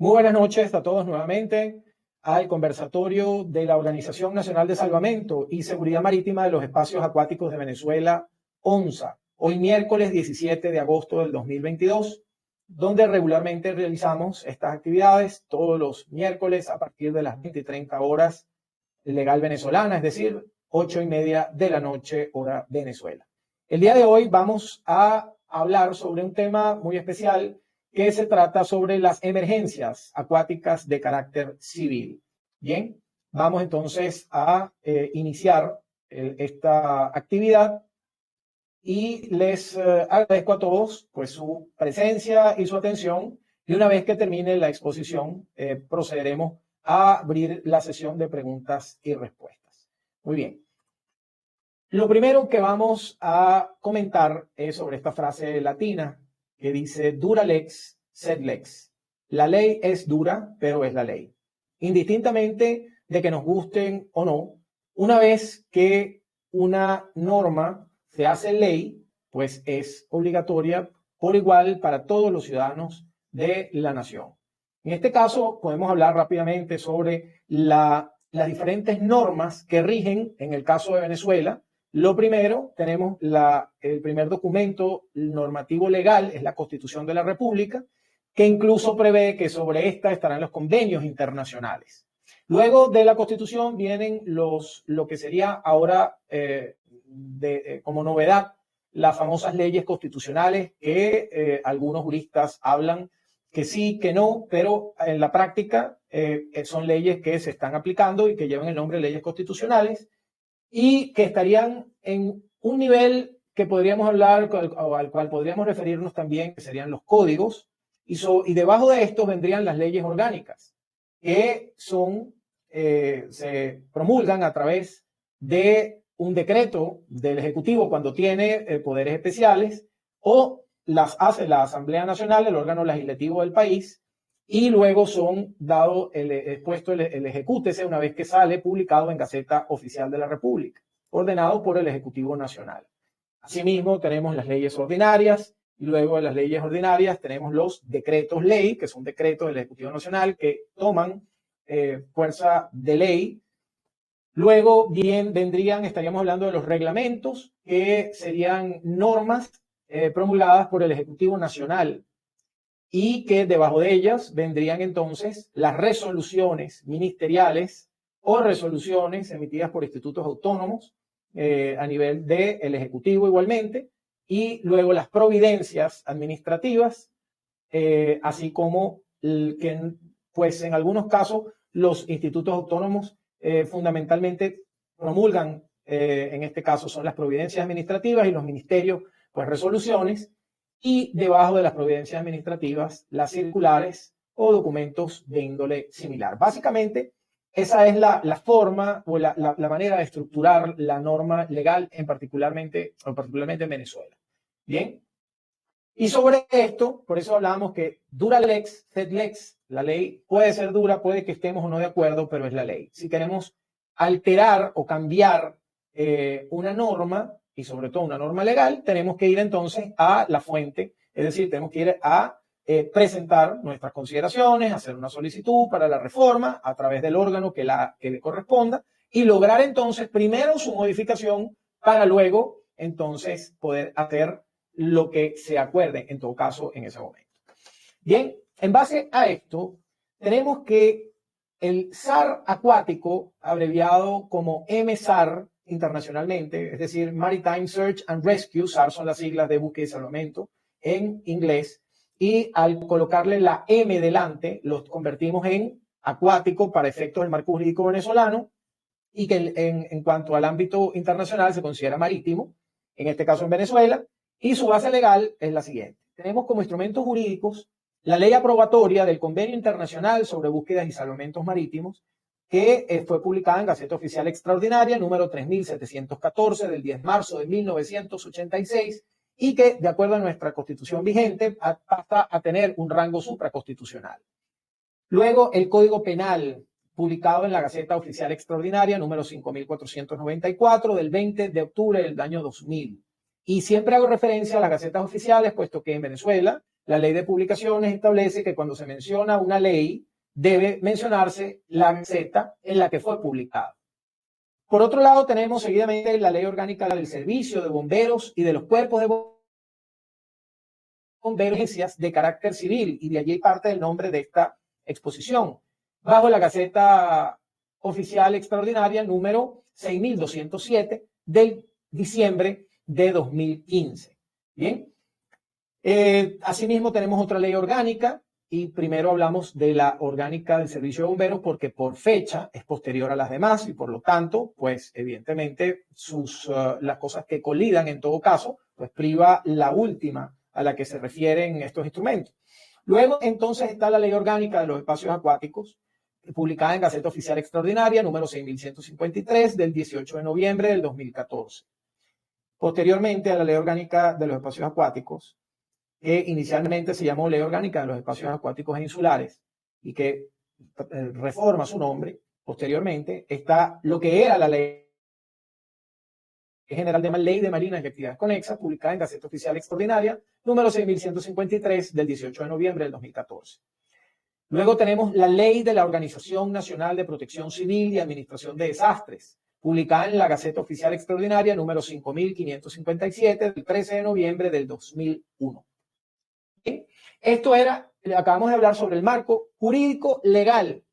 Muy buenas noches a todos nuevamente al conversatorio de la Organización Nacional de Salvamento y Seguridad Marítima de los Espacios Acuáticos de Venezuela, ONSA, hoy miércoles 17 de agosto del 2022, donde regularmente realizamos estas actividades todos los miércoles a partir de las 20:30 horas legal venezolana, es decir, 8:30 de la noche, hora Venezuela. El día de hoy vamos a hablar sobre un tema muy especial que se trata sobre las emergencias acuáticas de carácter civil. Bien, vamos entonces a iniciar esta actividad y les agradezco a todos pues su presencia y su atención, y una vez que termine la exposición procederemos a abrir la sesión de preguntas y respuestas. Muy bien. Lo primero que vamos a comentar es sobre esta frase latina que dice dura lex, sed lex. La ley es dura, pero es la ley. Indistintamente de que nos gusten o no, una vez que una norma se hace ley, pues es obligatoria por igual para todos los ciudadanos de la nación. En este caso, podemos hablar rápidamente sobre las diferentes normas que rigen en el caso de Venezuela. Lo primero, tenemos el primer documento normativo legal, es la Constitución de la República, que incluso prevé que sobre esta estarán los convenios internacionales. Luego de la Constitución vienen lo que sería ahora como novedad, las famosas leyes constitucionales que algunos juristas hablan que sí, que no, pero en la práctica son leyes que se están aplicando y que llevan el nombre de leyes constitucionales, y que estarían en un nivel que podríamos hablar, o al cual podríamos referirnos también, que serían los códigos, y debajo de estos vendrían las leyes orgánicas, que se promulgan a través de un decreto del Ejecutivo cuando tiene poderes especiales, o las hace la Asamblea Nacional, el órgano legislativo del país, y luego son dado expuesto el ejecútese una vez que sale publicado en Gaceta Oficial de la República, ordenado por el Ejecutivo Nacional. Asimismo, tenemos las leyes ordinarias, y luego de las leyes ordinarias tenemos los decretos ley, que son decretos del Ejecutivo Nacional que toman fuerza de ley. Luego estaríamos hablando de los reglamentos, que serían normas promulgadas por el Ejecutivo Nacional, y que debajo de ellas vendrían entonces las resoluciones ministeriales o resoluciones emitidas por institutos autónomos a nivel del Ejecutivo igualmente, y luego las providencias administrativas, así como que pues en algunos casos los institutos autónomos fundamentalmente promulgan, en este caso son las providencias administrativas, y los ministerios pues resoluciones, y debajo de las providencias administrativas las circulares o documentos de índole similar. Básicamente esa es la forma o la manera de estructurar la norma legal particularmente en Venezuela. Bien, y sobre esto, por eso hablábamos que dura lex, sed lex. La ley puede ser dura, puede que estemos o no de acuerdo, pero es la ley. Si queremos alterar o cambiar una norma, y sobre todo una norma legal, tenemos que ir entonces a la fuente, es decir, tenemos que ir a presentar nuestras consideraciones, hacer una solicitud para la reforma a través del órgano que le corresponda, y lograr entonces primero su modificación para luego entonces poder hacer lo que se acuerde en todo caso en ese momento. Bien, en base a esto tenemos que el SAR acuático, abreviado como MSAR internacionalmente, es decir, Maritime Search and Rescue, SAR son las siglas de búsqueda y salvamento en inglés, y al colocarle la M delante, los convertimos en acuático para efectos del marco jurídico venezolano, y que en cuanto al ámbito internacional se considera marítimo, en este caso en Venezuela, y su base legal es la siguiente. Tenemos como instrumentos jurídicos la ley aprobatoria del Convenio Internacional sobre Búsquedas y Salvamentos Marítimos, que fue publicada en Gaceta Oficial Extraordinaria número 3714 del 10 de marzo de 1986, y que, de acuerdo a nuestra Constitución vigente, pasa a tener un rango supraconstitucional. Luego, el Código Penal, publicado en la Gaceta Oficial Extraordinaria número 5494 del 20 de octubre del año 2000. Y siempre hago referencia a las gacetas oficiales, puesto que en Venezuela La ley de publicaciones establece que cuando se menciona una ley, debe mencionarse la gaceta en la que fue publicada. Por otro lado, tenemos seguidamente la ley orgánica del servicio de bomberos y de los cuerpos de bomberos de carácter civil, y de allí parte el nombre de esta exposición, bajo la Gaceta Oficial Extraordinaria número 6207 del diciembre de 2015. Bien. Asimismo, tenemos otra ley orgánica, y primero hablamos de la orgánica del servicio de bomberos porque por fecha es posterior a las demás y por lo tanto, pues evidentemente las cosas que colidan en todo caso, pues priva la última a la que se refieren estos instrumentos. Luego entonces está la ley orgánica de los espacios acuáticos, publicada en Gaceta Oficial Extraordinaria número 6153 del 18 de noviembre del 2014. Posteriormente a la ley orgánica de los espacios acuáticos, que inicialmente se llamó Ley Orgánica de los Espacios Acuáticos e Insulares y que reforma su nombre, posteriormente está lo que era la Ley General de Ley de Marinas y Actividades Conexas, publicada en Gaceta Oficial Extraordinaria, número 6153 del 18 de noviembre del 2014. Luego tenemos la Ley de la Organización Nacional de Protección Civil y Administración de Desastres, publicada en la Gaceta Oficial Extraordinaria, número 5557 del 13 de noviembre del 2001. Esto era, acabamos de hablar sobre el marco jurídico legal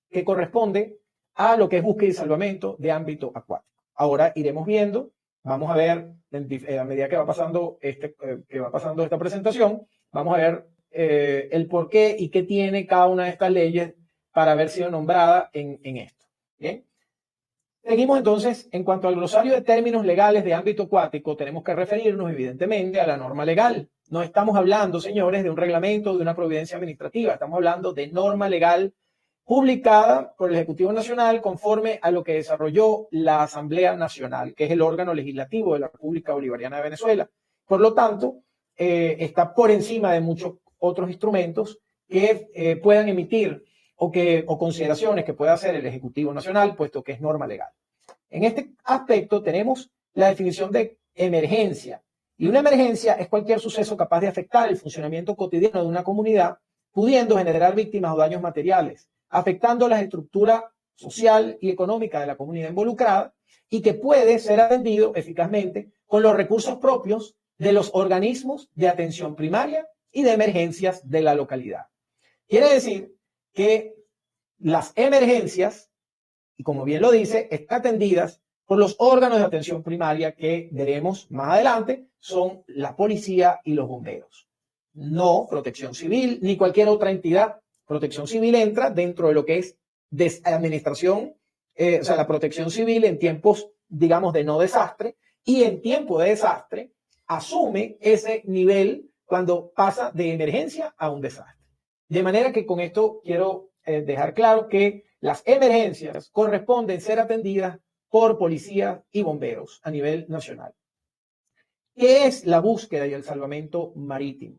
que corresponde a lo que es búsqueda y salvamento de ámbito acuático. Ahora iremos viendo, vamos a ver a medida que va pasando esta presentación, vamos a ver el por qué y qué tiene cada una de estas leyes para haber sido nombrada en esto. ¿Bien? Seguimos entonces, en cuanto al glosario de términos legales de ámbito acuático, tenemos que referirnos evidentemente a la norma legal. No estamos hablando, señores, de un reglamento, de una providencia administrativa, estamos hablando de norma legal publicada por el Ejecutivo Nacional conforme a lo que desarrolló la Asamblea Nacional, que es el órgano legislativo de la República Bolivariana de Venezuela. Por lo tanto, está por encima de muchos otros instrumentos que puedan emitir o consideraciones que pueda hacer el Ejecutivo Nacional, puesto que es norma legal. En este aspecto tenemos la definición de emergencia. Y una emergencia es cualquier suceso capaz de afectar el funcionamiento cotidiano de una comunidad, pudiendo generar víctimas o daños materiales, afectando la estructura social y económica de la comunidad involucrada y que puede ser atendido eficazmente con los recursos propios de los organismos de atención primaria y de emergencias de la localidad. Quiere decir que las emergencias, y como bien lo dice, están atendidas por los órganos de atención primaria que veremos más adelante, son la policía y los bomberos. No Protección Civil ni cualquier otra entidad. Protección Civil entra dentro de lo que es administración, o sea, la protección civil en tiempos, digamos, de no desastre, y en tiempo de desastre asume ese nivel cuando pasa de emergencia a un desastre. De manera que con esto quiero dejar claro que las emergencias corresponden ser atendidas por policía y bomberos a nivel nacional. ¿Qué es la búsqueda y el salvamento marítimo?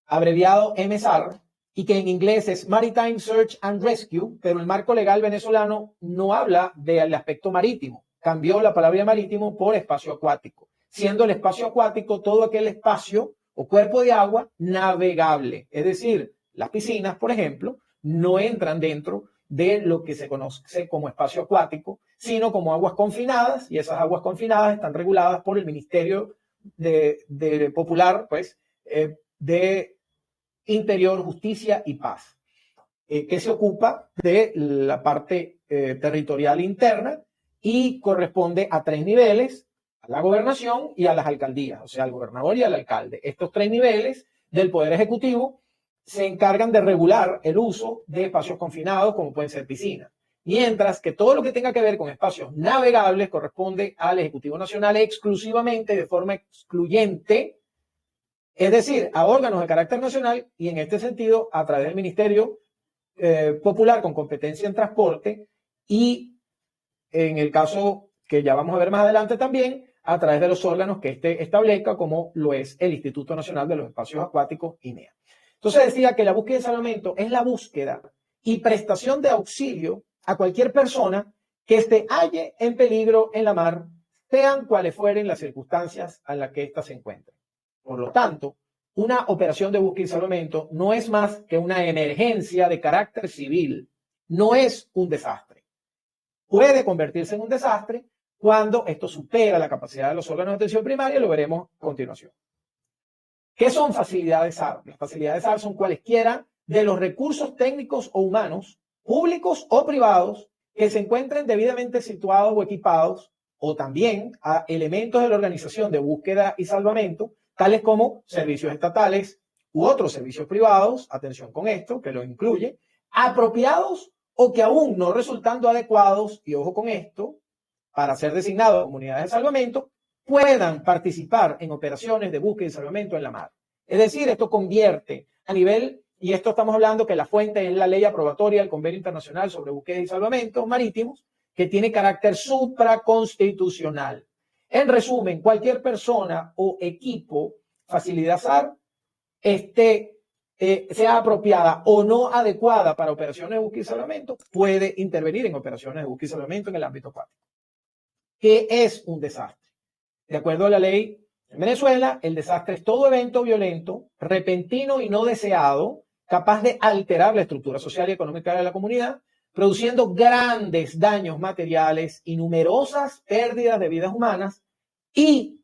Abreviado MSAR, y que en inglés es Maritime Search and Rescue, pero el marco legal venezolano no habla del aspecto marítimo. Cambió la palabra marítimo por espacio acuático, siendo el espacio acuático todo aquel espacio o cuerpo de agua navegable. Es decir, las piscinas, por ejemplo, no entran dentro de lo que se conoce como espacio acuático, sino como aguas confinadas, y esas aguas confinadas están reguladas por el Ministerio de Popular, pues, de Interior, Justicia y Paz, que se ocupa de la parte territorial interna y corresponde a 3 niveles, a la gobernación y a las alcaldías, o sea, al gobernador y al alcalde. Estos 3 niveles del Poder Ejecutivo se encargan de regular el uso de espacios confinados, como pueden ser piscinas, mientras que todo lo que tenga que ver con espacios navegables corresponde al Ejecutivo Nacional exclusivamente, de forma excluyente, es decir, a órganos de carácter nacional y en este sentido a través del Ministerio Popular con competencia en transporte y en el caso que ya vamos a ver más adelante también a través de los órganos que éste establezca, como lo es el Instituto Nacional de los Espacios Acuáticos, INEA. Entonces decía que la búsqueda de salvamento es la búsqueda y prestación de auxilio a cualquier persona que se halle en peligro en la mar, sean cuales fueren las circunstancias en las que ésta se encuentre. Por lo tanto, una operación de búsqueda y salvamento no es más que una emergencia de carácter civil, no es un desastre. Puede convertirse en un desastre cuando esto supera la capacidad de los órganos de atención primaria, lo veremos a continuación. ¿Qué son facilidades SAR? Las facilidades SAR son cualesquiera de los recursos técnicos o humanos, públicos o privados, que se encuentren debidamente situados o equipados, o también a elementos de la organización de búsqueda y salvamento, tales como servicios estatales u otros servicios privados, atención con esto, que lo incluye, apropiados o que aún no resultando adecuados, y ojo con esto, para ser designados comunidades de salvamento, puedan participar en operaciones de búsqueda y salvamento en la mar. Es decir, esto convierte a nivel, y esto estamos hablando que la fuente es la ley aprobatoria del Convenio Internacional sobre Búsqueda y Salvamentos Marítimos, que tiene carácter supraconstitucional. En resumen, cualquier persona o equipo, facilidad SAR, sea apropiada o no adecuada para operaciones de búsqueda y salvamento, puede intervenir en operaciones de búsqueda y salvamento en el ámbito acuático. ¿Qué es un desastre? De acuerdo a la ley en Venezuela, el desastre es todo evento violento, repentino y no deseado, capaz de alterar la estructura social y económica de la comunidad, produciendo grandes daños materiales y numerosas pérdidas de vidas humanas y,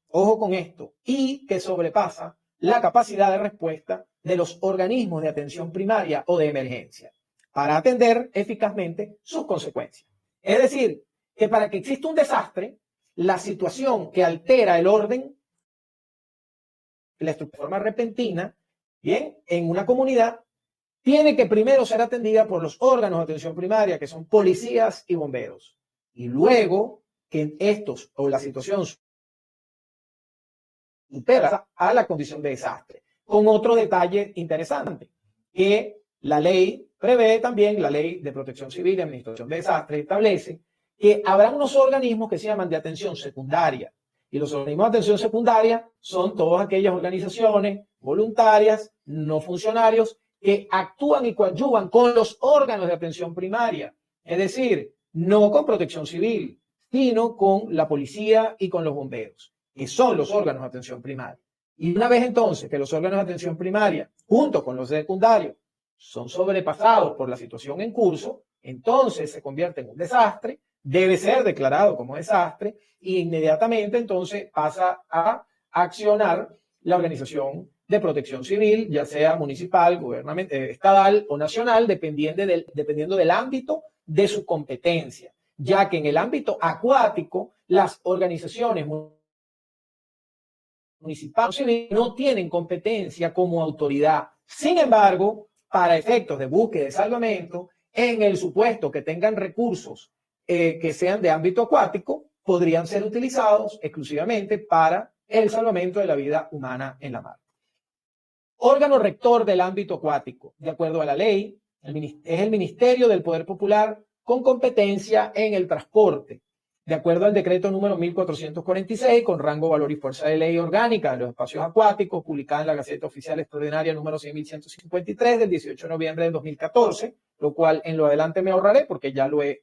ojo con esto, y que sobrepasa la capacidad de respuesta de los organismos de atención primaria o de emergencia para atender eficazmente sus consecuencias. Es decir, que para que exista un desastre, la situación que altera el orden, la estructura de forma repentina, bien, en una comunidad, tiene que primero ser atendida por los órganos de atención primaria, que son policías y bomberos. Y luego que estos o la situación supera a la condición de desastre. Con otro detalle interesante, que la ley prevé también, la ley de protección civil y administración de desastres establece que habrá unos organismos que se llaman de atención secundaria. Y los organismos de atención secundaria son todas aquellas organizaciones voluntarias, no funcionarios, que actúan y coadyuvan con los órganos de atención primaria. Es decir, no con protección civil, sino con la policía y con los bomberos, que son los órganos de atención primaria. Y una vez entonces que los órganos de atención primaria, junto con los secundarios, son sobrepasados por la situación en curso, entonces se convierte en un desastre, debe ser declarado como desastre e inmediatamente entonces pasa a accionar la organización de protección civil, ya sea municipal, gubernamental, estatal o nacional, dependiendo del ámbito de su competencia, ya que en el ámbito acuático las organizaciones municipales no tienen competencia como autoridad. Sin embargo, para efectos de búsqueda y salvamento, en el supuesto que tengan recursos que sean de ámbito acuático, podrían ser utilizados exclusivamente para el salvamento de la vida humana en la mar. Órgano rector del ámbito acuático, de acuerdo a la ley, es el Ministerio del Poder Popular con competencia en el transporte, de acuerdo al decreto número 1446, con rango, valor y fuerza de ley orgánica de los espacios acuáticos, publicada en la Gaceta Oficial Extraordinaria número 6153 del 18 de noviembre del 2014, lo cual en lo adelante me ahorraré porque ya lo he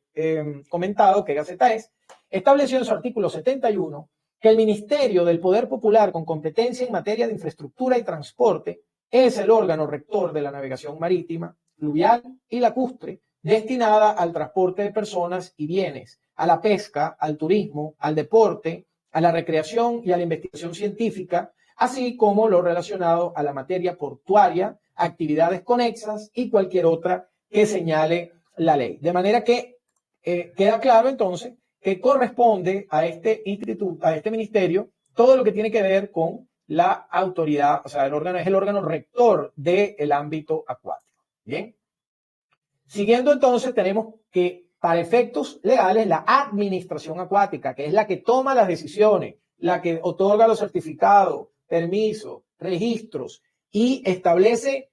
comentado qué Gaceta es, estableció en su artículo 71 que el Ministerio del Poder Popular con competencia en materia de infraestructura y transporte es el órgano rector de la navegación marítima, fluvial y lacustre, destinada al transporte de personas y bienes, a la pesca, al turismo, al deporte, a la recreación y a la investigación científica, así como lo relacionado a la materia portuaria, actividades conexas y cualquier otra que señale la ley. De manera que queda claro entonces que corresponde a este instituto, a este ministerio, todo lo que tiene que ver con la autoridad, o sea, es el órgano rector del ámbito acuático. Bien. Siguiendo entonces, tenemos que para efectos legales la administración acuática, que es la que toma las decisiones, la que otorga los certificados, permisos, registros y establece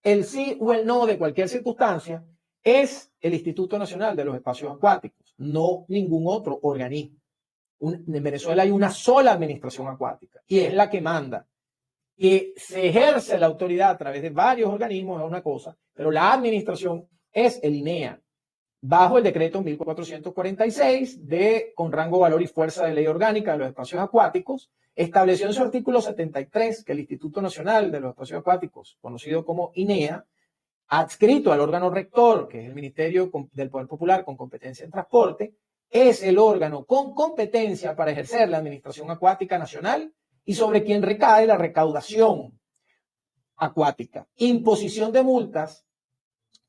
el sí o el no de cualquier circunstancia, es el Instituto Nacional de los Espacios Acuáticos, no ningún otro organismo. En Venezuela hay una sola administración acuática y es la que manda. Que se ejerce la autoridad a través de varios organismos es una cosa, pero la administración es el INEA, bajo el decreto 1446 con rango, valor y fuerza de ley orgánica de los espacios acuáticos, estableció en su artículo 73 que el Instituto Nacional de los Espacios Acuáticos, conocido como INEA, adscrito al órgano rector, que es el Ministerio del Poder Popular con competencia en transporte, es el órgano con competencia para ejercer la administración acuática nacional y sobre quien recae la recaudación acuática, imposición de multas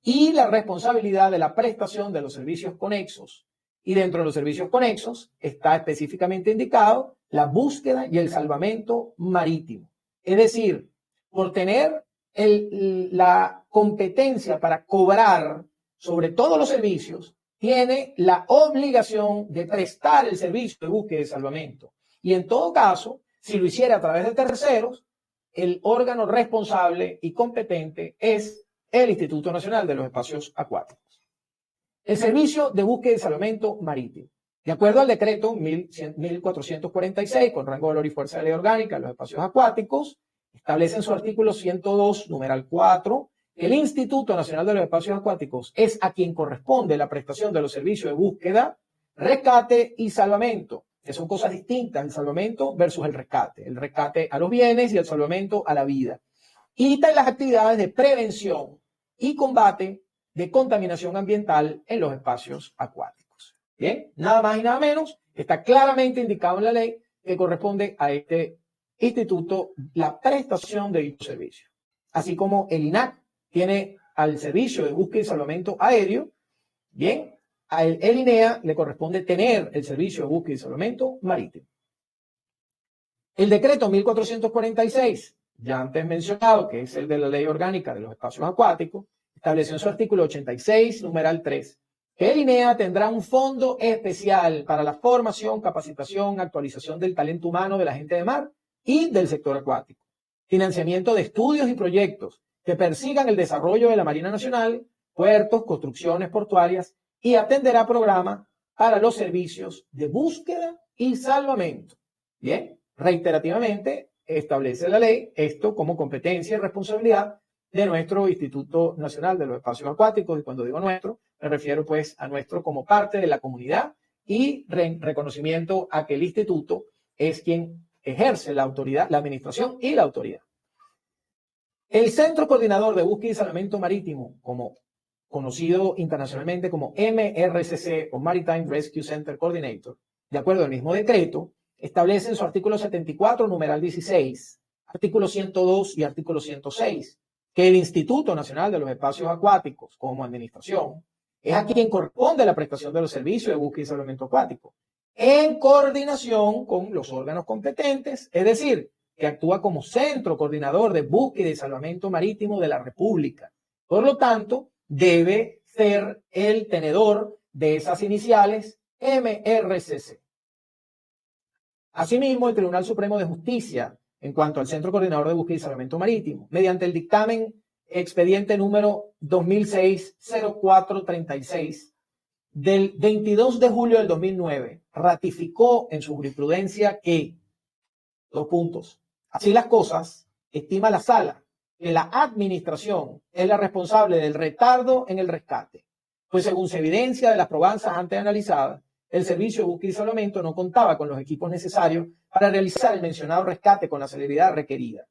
y la responsabilidad de la prestación de los servicios conexos. Y dentro de los servicios conexos está específicamente indicado la búsqueda y el salvamento marítimo. Es decir, por tener la competencia para cobrar sobre todos los servicios, tiene la obligación de prestar el servicio de búsqueda y salvamento. Y en todo caso, si lo hiciera a través de terceros, el órgano responsable y competente es el Instituto Nacional de los Espacios Acuáticos. El servicio de búsqueda y salvamento marítimo. De acuerdo al decreto 1446, con rango, valor y fuerza de ley orgánica de los espacios acuáticos, establece en su artículo 102, numeral 4, que el Instituto Nacional de los Espacios Acuáticos es a quien corresponde la prestación de los servicios de búsqueda, rescate y salvamento, que son cosas distintas, el salvamento versus el rescate a los bienes y el salvamento a la vida. Y las actividades de prevención y combate de contaminación ambiental en los espacios acuáticos. Bien, nada más y nada menos, está claramente indicado en la ley que corresponde a este instituto la prestación de dicho servicio. Así como el INAC tiene al servicio de búsqueda y salvamento aéreo, bien, al INEA le corresponde tener el servicio de búsqueda y salvamento marítimo. El decreto 1446, ya antes mencionado, que es el de la Ley Orgánica de los Espacios Acuáticos, estableció en su artículo 86, numeral 3, que el INEA tendrá un fondo especial para la formación, capacitación, actualización del talento humano de la gente de mar y del sector acuático, financiamiento de estudios y proyectos que persigan el desarrollo de la Marina Nacional, puertos, construcciones portuarias y atenderá programas para los servicios de búsqueda y salvamento. Bien, reiterativamente establece la ley esto como competencia y responsabilidad de nuestro Instituto Nacional de los Espacios Acuáticos, y cuando digo nuestro, me refiero pues a nuestro como parte de la comunidad y reconocimiento a que el instituto es quien ejerce la autoridad, la administración y la autoridad. El Centro Coordinador de Búsqueda y Salvamento Marítimo, como conocido internacionalmente como MRCC o Maritime Rescue Center Coordinator, de acuerdo al mismo decreto, establece en su artículo 74, numeral 16, artículo 102 y artículo 106, que el Instituto Nacional de los Espacios Acuáticos, como administración, es a quien corresponde la prestación de los servicios de búsqueda y salvamento acuático, en coordinación con los órganos competentes, es decir, que actúa como centro coordinador de búsqueda y salvamento marítimo de la República. Por lo tanto, debe ser el tenedor de esas iniciales MRCC. Asimismo, el Tribunal Supremo de Justicia, en cuanto al Centro Coordinador de Búsqueda y Salvamento Marítimo, mediante el dictamen expediente número 2006-0436 del 22 de julio del 2009, ratificó en su jurisprudencia que, dos puntos, así las cosas, estima la sala que la administración es la responsable del retardo en el rescate, pues según se evidencia de las probanzas antes analizadas, el servicio de búsqueda y salvamento no contaba con los equipos necesarios para realizar el mencionado rescate con la celeridad requerida.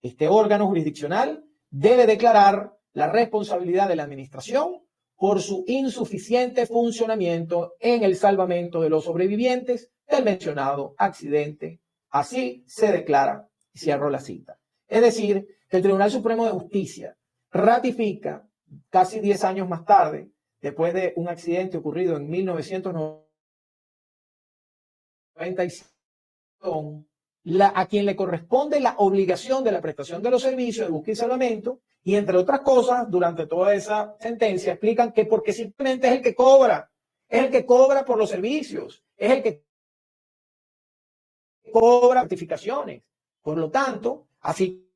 Este órgano jurisdiccional debe declarar la responsabilidad de la administración por su insuficiente funcionamiento en el salvamento de los sobrevivientes del mencionado accidente. Así se declara, y cierro la cita. Es decir, que el Tribunal Supremo de Justicia ratifica casi 10 años más tarde, después de un accidente ocurrido en 1995, a quien le corresponde la obligación de la prestación de los servicios de búsqueda y salvamento, y entre otras cosas, durante toda esa sentencia explican que porque simplemente es el que cobra por los servicios, es el que cobra certificaciones. Por lo tanto, así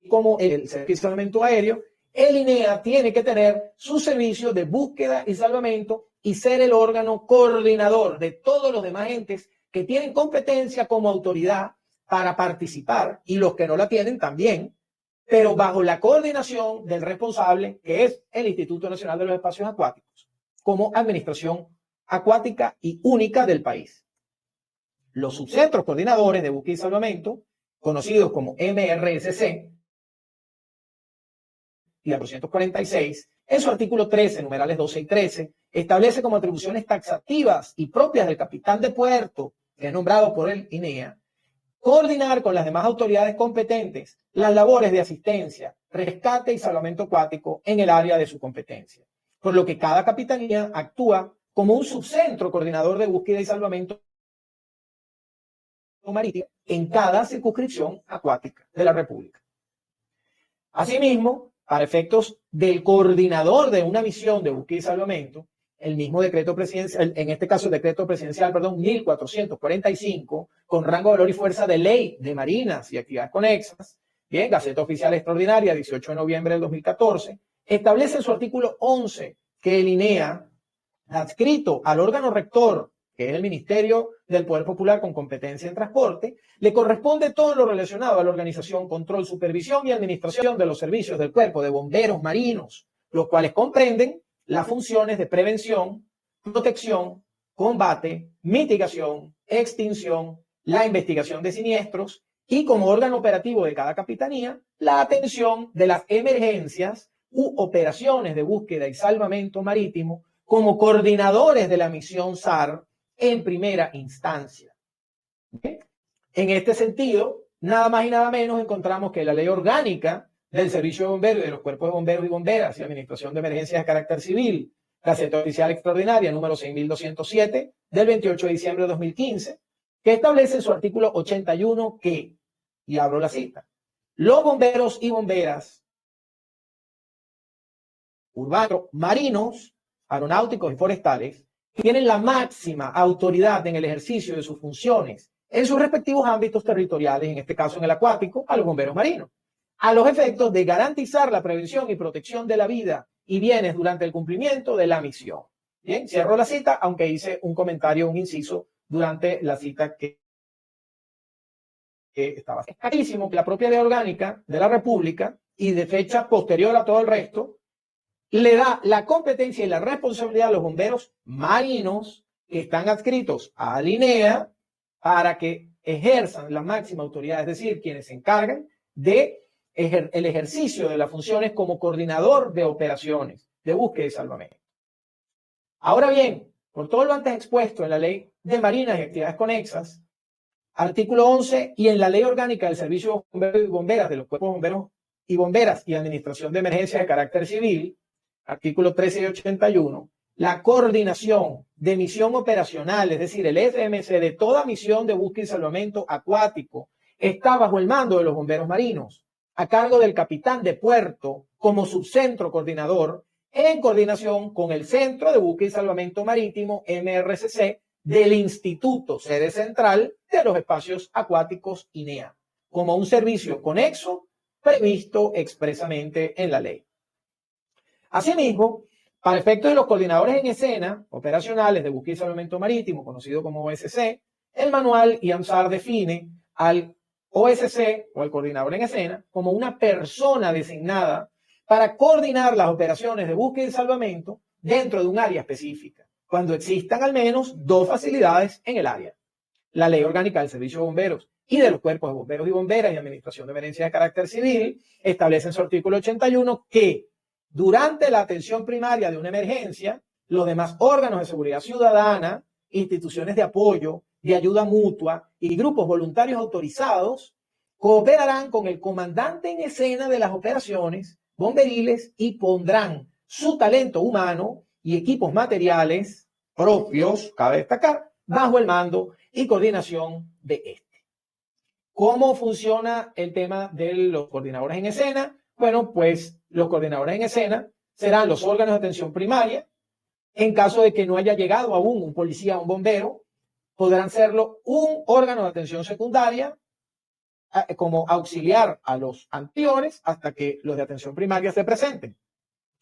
como el servicio de salvamento aéreo, el INEA tiene que tener su servicio de búsqueda y salvamento y ser el órgano coordinador de todos los demás entes que tienen competencia como autoridad para participar, y los que no la tienen también, pero bajo la coordinación del responsable, que es el Instituto Nacional de los Espacios Acuáticos, como administración acuática y única del país. los subcentros coordinadores de búsqueda y salvamento, conocidos como MRSC, y la 446, en su artículo 13, numerales 12 y 13, establece como atribuciones taxativas y propias del capitán de puerto, que es nombrado por el INEA, coordinar con las demás autoridades competentes las labores de asistencia, rescate y salvamento acuático en el área de su competencia, por lo que cada capitanía actúa como un subcentro coordinador de búsqueda y salvamento marítimo en cada circunscripción acuática de la República. Asimismo, para efectos del coordinador de una misión de búsqueda y salvamento, el mismo decreto presidencial, en este caso el decreto presidencial, 1445, con rango, valor y fuerza de ley de marinas y actividades conexas, bien, Gaceta Oficial Extraordinaria, 18 de noviembre del 2014, establece en su artículo 11 que el INEA, adscrito al órgano rector, que es el Ministerio del Poder Popular con competencia en transporte, le corresponde todo lo relacionado a la organización, control, supervisión y administración de los servicios del Cuerpo de Bomberos Marinos, los cuales comprenden las funciones de prevención, protección, combate, mitigación, extinción, la investigación de siniestros y como órgano operativo de cada capitanía, la atención de las emergencias u operaciones de búsqueda y salvamento marítimo como coordinadores de la misión SAR en primera instancia. ¿Okay? En este sentido, nada más y nada menos encontramos que la ley orgánica del Servicio de Bomberos y de los Cuerpos de Bomberos y Bomberas y Administración de Emergencias de Carácter Civil, Gaceta Oficial Extraordinaria número 6207 del 28 de diciembre de 2015, que establece en su artículo 81 que, y abro la cita, los bomberos y bomberas urbanos, marinos, aeronáuticos y forestales tienen la máxima autoridad en el ejercicio de sus funciones en sus respectivos ámbitos territoriales, en este caso en el acuático, a los bomberos marinos, a los efectos de garantizar la prevención y protección de la vida y bienes durante el cumplimiento de la misión. Bien, cierro la cita, aunque hice un comentario, un inciso durante la cita que estaba. Es clarísimo que la propia ley orgánica de la República y de fecha posterior a todo el resto, le da la competencia y la responsabilidad a los bomberos marinos que están adscritos a la INEA para que ejerzan la máxima autoridad, es decir, quienes se encargan de el ejercicio de las funciones como coordinador de operaciones de búsqueda y salvamento. Ahora bien, por todo lo antes expuesto en la Ley de Marinas y Actividades Conexas, artículo 11, y en la Ley Orgánica del Servicio de Bomberos y Bomberas de los Cuerpos de Bomberos y Bomberas y Administración de Emergencias de Carácter Civil, artículos 13 y 81, la coordinación de misión operacional, es decir, el FMC de toda misión de búsqueda y salvamento acuático, está bajo el mando de los bomberos marinos, a cargo del capitán de puerto como subcentro coordinador, en coordinación con el Centro de Búsqueda y Salvamento Marítimo, MRCC, del Instituto Sede Central de los Espacios Acuáticos INEA, como un servicio conexo previsto expresamente en la ley. Asimismo, para efectos de los coordinadores en escena operacionales de búsqueda y salvamento marítimo, conocido como OSC, el manual IAMSAR define al OSC o al coordinador en escena como una persona designada para coordinar las operaciones de búsqueda y salvamento dentro de un área específica, cuando existan al menos dos facilidades en el área. La Ley Orgánica del Servicio de Bomberos y de los Cuerpos de Bomberos y Bomberas y Administración de Emergencias de Carácter Civil establece en su artículo 81 que durante la atención primaria de una emergencia, los demás órganos de seguridad ciudadana, instituciones de apoyo, de ayuda mutua y grupos voluntarios autorizados cooperarán con el comandante en escena de las operaciones bomberiles y pondrán su talento humano y equipos materiales propios, cabe destacar, bajo el mando y coordinación de este. ¿Cómo funciona el tema de los coordinadores en escena? Bueno, pues los coordinadores en escena serán los órganos de atención primaria. En caso de que no haya llegado aún un policía o un bombero, podrán serlo un órgano de atención secundaria como auxiliar a los anteriores hasta que los de atención primaria se presenten.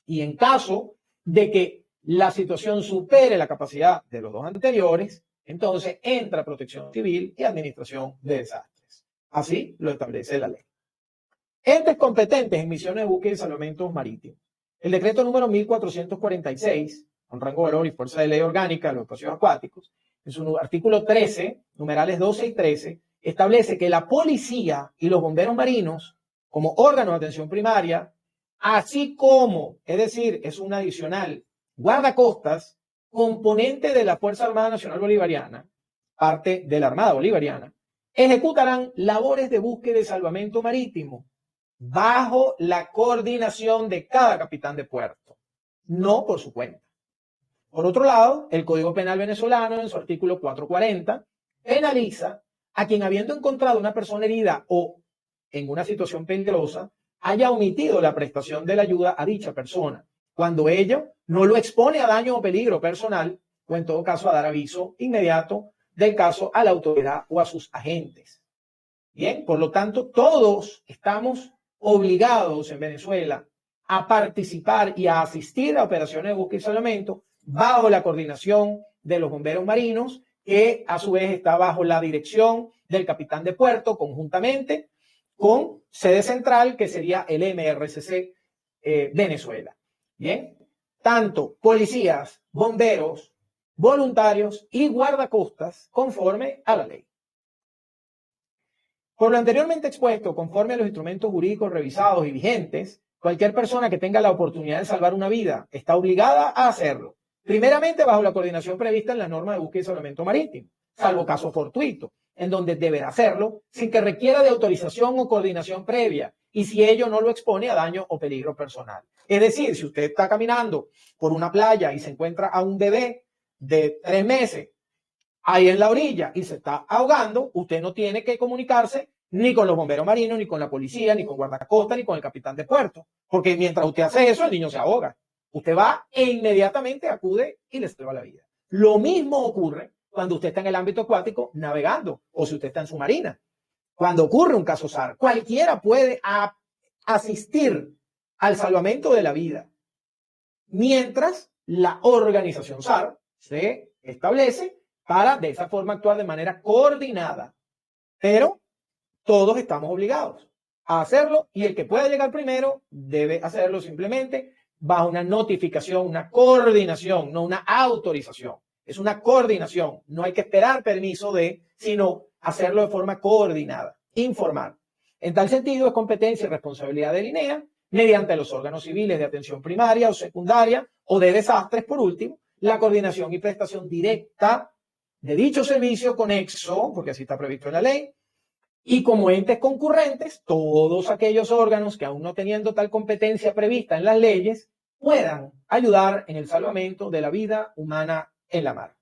Y en caso de que la situación supere la capacidad de los dos anteriores, entonces entra Protección Civil y Administración de Desastres. Así lo establece la ley. Entes competentes en misiones de búsqueda y salvamentos marítimos. El decreto número 1446, con rango, valor y fuerza de ley orgánica de los espacios acuáticos, en su artículo 13, numerales 12 y 13, establece que la policía y los bomberos marinos, como órganos de atención primaria, así como, es decir, es un adicional, guardacostas, componente de la Fuerza Armada Nacional Bolivariana, parte de la Armada Bolivariana, ejecutarán labores de búsqueda y salvamento marítimo bajo la coordinación de cada capitán de puerto, no por su cuenta. Por otro lado, el Código Penal venezolano, en su artículo 440, penaliza a quien, habiendo encontrado una persona herida o en una situación peligrosa, haya omitido la prestación de la ayuda a dicha persona, cuando ello no lo expone a daño o peligro personal, o en todo caso a dar aviso inmediato del caso a la autoridad o a sus agentes. Bien, por lo tanto, todos estamos obligados en Venezuela a participar y a asistir a operaciones de búsqueda y salvamento bajo la coordinación de los bomberos marinos, que a su vez está bajo la dirección del capitán de puerto, conjuntamente con sede central, que sería el MRCC Venezuela. Bien, tanto policías, bomberos, voluntarios y guardacostas conforme a la ley. Por lo anteriormente expuesto, conforme a los instrumentos jurídicos revisados y vigentes, cualquier persona que tenga la oportunidad de salvar una vida está obligada a hacerlo, primeramente bajo la coordinación prevista en la norma de búsqueda y salvamento marítimo, salvo caso fortuito, en donde deberá hacerlo sin que requiera de autorización o coordinación previa, y si ello no lo expone a daño o peligro personal. Es decir, si usted está caminando por una playa y se encuentra a un bebé de 3 meses ahí en la orilla y se está ahogando, usted no tiene que comunicarse ni con los bomberos marinos, ni con la policía, ni con guardacosta, ni con el capitán de puerto, porque mientras usted hace eso, el niño se ahoga. Usted va e inmediatamente acude y le salva la vida. Lo mismo ocurre cuando usted está en el ámbito acuático navegando, o si usted está en su marina. Cuando ocurre un caso SAR, cualquiera puede asistir al salvamento de la vida, mientras la organización SAR se establece para de esa forma actuar de manera coordinada. Pero todos estamos obligados a hacerlo, y el que pueda llegar primero debe hacerlo simplemente bajo una notificación, una coordinación, no una autorización. Es una coordinación. No hay que esperar permiso sino hacerlo de forma coordinada, informar. En tal sentido, es competencia y responsabilidad del INEA, mediante los órganos civiles de atención primaria o secundaria o de desastres, por último, la coordinación y prestación directa de dicho servicio conexo, porque así está previsto en la ley, y como entes concurrentes, todos aquellos órganos que, aún no teniendo tal competencia prevista en las leyes, puedan ayudar en el salvamento de la vida humana en la mar.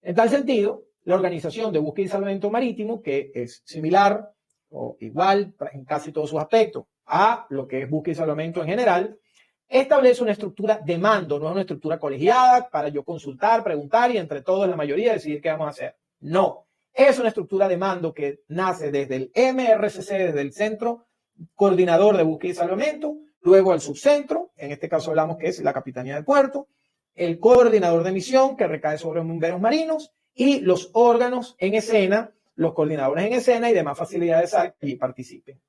En tal sentido, la Organización de Búsqueda y Salvamento Marítimo, que es similar o igual en casi todos sus aspectos a lo que es búsqueda y salvamento en general, establece una estructura de mando, no es una estructura colegiada para yo consultar, preguntar y entre todos, la mayoría, decidir qué vamos a hacer. No, es una estructura de mando que nace desde el MRCC, desde el Centro Coordinador de Búsqueda y Salvamento, luego el subcentro, en este caso hablamos que es la Capitanía de Puerto, el coordinador de misión, que recae sobre bomberos marinos, y los órganos en escena, los coordinadores en escena y demás facilidades que participen.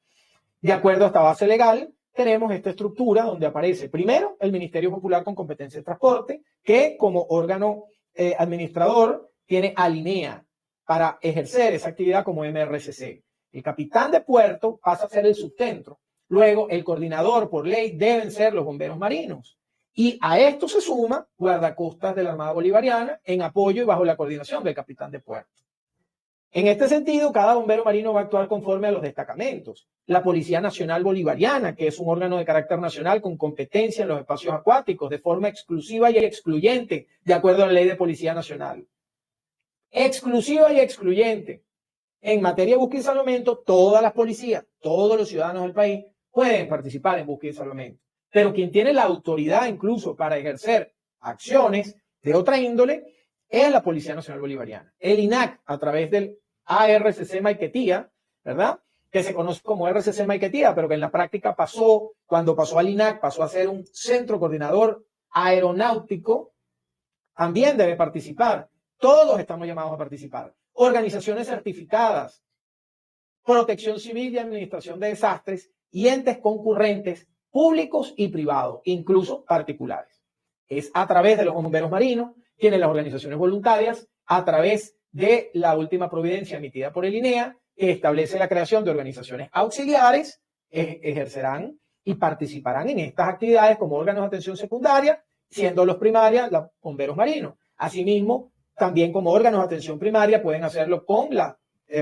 De acuerdo a esta base legal, tenemos esta estructura donde aparece primero el Ministerio Popular con competencia de transporte, que como órgano administrador tiene al INEA para ejercer esa actividad como MRCC. El capitán de puerto pasa a ser el subcentro. Luego, el coordinador por ley deben ser los bomberos marinos. Y a esto se suma guardacostas de la Armada Bolivariana en apoyo y bajo la coordinación del capitán de puerto. En este sentido, cada bombero marino va a actuar conforme a los destacamentos. La Policía Nacional Bolivariana, que es un órgano de carácter nacional con competencia en los espacios acuáticos de forma exclusiva y excluyente, de acuerdo a la Ley de Policía Nacional. Exclusiva y excluyente. En materia de búsqueda y salvamento, todas las policías, todos los ciudadanos del país pueden participar en búsqueda y salvamento. Pero quien tiene la autoridad incluso para ejercer acciones de otra índole es la Policía Nacional Bolivariana. El INAC, a través del ARCC Maiquetía, ¿verdad?, que se conoce como RCC Maiquetía, pero que en la práctica cuando pasó al INAC, pasó a ser un centro coordinador aeronáutico, también debe participar. Todos estamos llamados a participar. Organizaciones certificadas, Protección Civil y Administración de Desastres, y entes concurrentes públicos y privados, incluso particulares. Es a través de los bomberos marinos tienen las organizaciones voluntarias a través de la última providencia emitida por el INEA, que establece la creación de organizaciones auxiliares, ejercerán y participarán en estas actividades como órganos de atención secundaria, siendo los primarias los bomberos marinos. Asimismo, también como órganos de atención primaria pueden hacerlo con la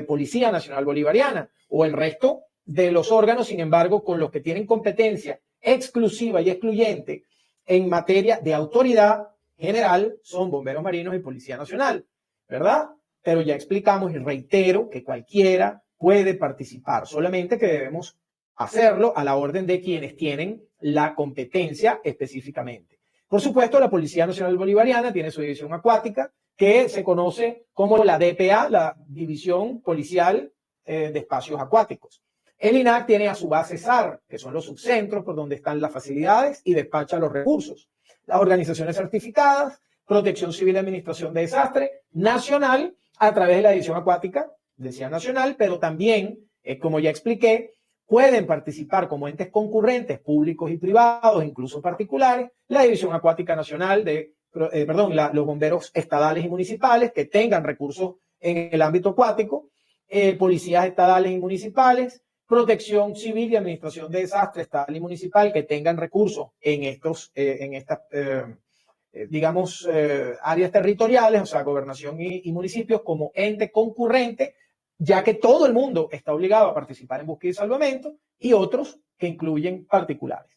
Policía Nacional Bolivariana o el resto de los órganos, sin embargo, con los que tienen competencia exclusiva y excluyente en materia de autoridad general son bomberos marinos y Policía Nacional, ¿verdad? Pero ya explicamos y reitero que cualquiera puede participar, solamente que debemos hacerlo a la orden de quienes tienen la competencia específicamente. Por supuesto, la Policía Nacional Bolivariana tiene su división acuática, que se conoce como la DPA, la División Policial de Espacios Acuáticos. El INAC tiene a su base SAR, que son los subcentros por donde están las facilidades y despacha los recursos. Las organizaciones certificadas, Protección Civil y Administración de Desastre Nacional, a través de la División Acuática, decía Nacional, pero también, como ya expliqué, pueden participar como entes concurrentes, públicos y privados, incluso particulares, la División Acuática Nacional los bomberos estadales y municipales que tengan recursos en el ámbito acuático, policías estadales y municipales, Protección Civil y Administración de Desastre estatal y municipal que tengan recursos en estas áreas territoriales, o sea, gobernación y municipios como ente concurrente, ya que todo el mundo está obligado a participar en búsqueda y salvamento, y otros que incluyen particulares.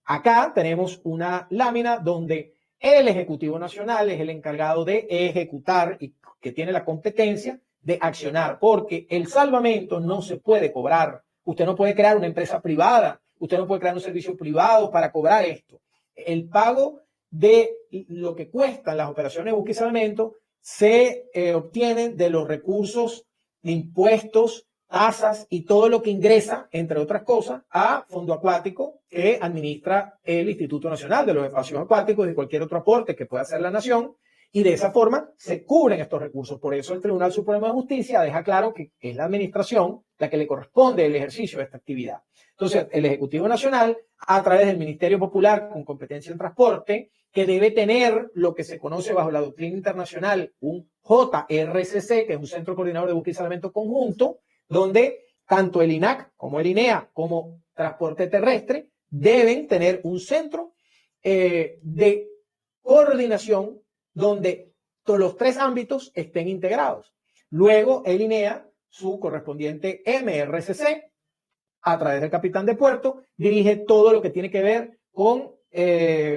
Acá tenemos una lámina donde el Ejecutivo Nacional es el encargado de ejecutar y que tiene la competencia de accionar, porque el salvamento no se puede cobrar. Usted no puede crear una empresa privada, usted no puede crear un servicio privado para cobrar esto. El pago de lo que cuestan las operaciones de búsqueda y salvamento se obtienen de los recursos de impuestos, tasas y todo lo que ingresa, entre otras cosas, a fondo acuático que administra el Instituto Nacional de los Espacios Acuáticos y de cualquier otro aporte que pueda hacer la nación. Y de esa forma se cubren estos recursos. Por eso el Tribunal Supremo de Justicia deja claro que es la administración la que le corresponde el ejercicio de esta actividad. Entonces, el Ejecutivo Nacional, a través del Ministerio Popular con competencia en transporte, que debe tener lo que se conoce bajo la doctrina internacional, un JRCC, que es un Centro Coordinador de Búsqueda y Salvamento Conjunto, donde tanto el INAC como el INEA como Transporte Terrestre deben tener un centro de coordinación donde todos los tres ámbitos estén integrados. Luego el INEA, su correspondiente MRCC, a través del capitán de puerto, dirige todo lo que tiene que ver con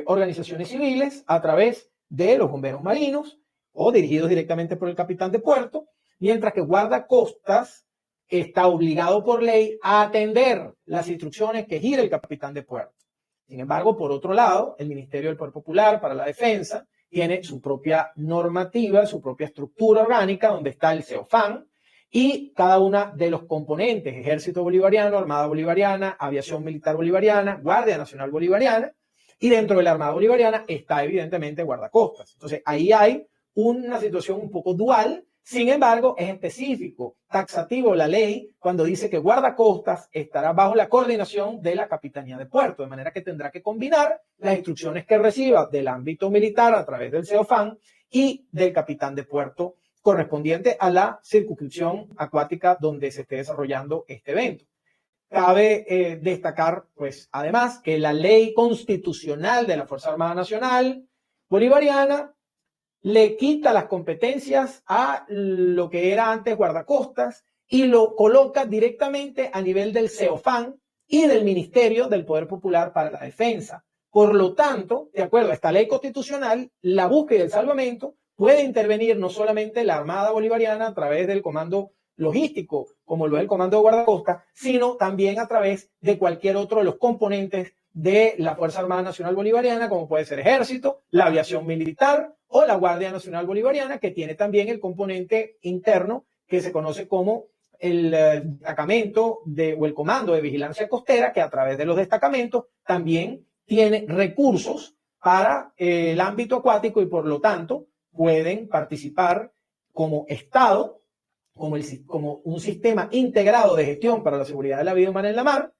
organizaciones civiles a través de los bomberos marinos o dirigidos directamente por el capitán de puerto, mientras que guardacostas está obligado por ley a atender las instrucciones que gira el capitán de puerto. Sin embargo, por otro lado, el Ministerio del Poder Popular para la Defensa tiene su propia normativa, su propia estructura orgánica, donde está el CEOFAN y cada una de los componentes, Ejército Bolivariano, Armada Bolivariana, Aviación Militar Bolivariana, Guardia Nacional Bolivariana, y dentro de la Armada Bolivariana está evidentemente guardacostas. Entonces, ahí hay una situación un poco dual. Sin embargo, es específico, taxativo la ley cuando dice que guardacostas estará bajo la coordinación de la Capitanía de Puerto, de manera que tendrá que combinar las instrucciones que reciba del ámbito militar a través del CEOFAN y del capitán de puerto correspondiente a la circunscripción acuática donde se esté desarrollando este evento. Cabe destacar, pues, además, que la ley constitucional de la Fuerza Armada Nacional Bolivariana le quita las competencias a lo que era antes guardacostas y lo coloca directamente a nivel del CEOFAN y del Ministerio del Poder Popular para la Defensa. Por lo tanto, de acuerdo a esta ley constitucional, la búsqueda y el salvamento puede intervenir no solamente la Armada Bolivariana a través del comando logístico, como lo es el comando de guardacosta, sino también a través de cualquier otro de los componentes de la Fuerza Armada Nacional Bolivariana, como puede ser Ejército, la Aviación Militar o la Guardia Nacional Bolivariana, que tiene también el componente interno que se conoce como el destacamento o el comando de vigilancia costera, que a través de los destacamentos también tiene recursos para el ámbito acuático y por lo tanto pueden participar como Estado, como un sistema integrado de gestión para la seguridad de la vida humana en la mar,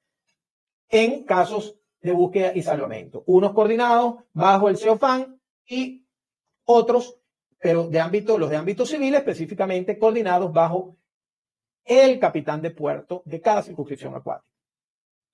en casos de búsqueda y salvamento. Unos coordinados bajo el CEOFAN y otros pero los de ámbito civil específicamente coordinados bajo el capitán de puerto de cada circunscripción acuática.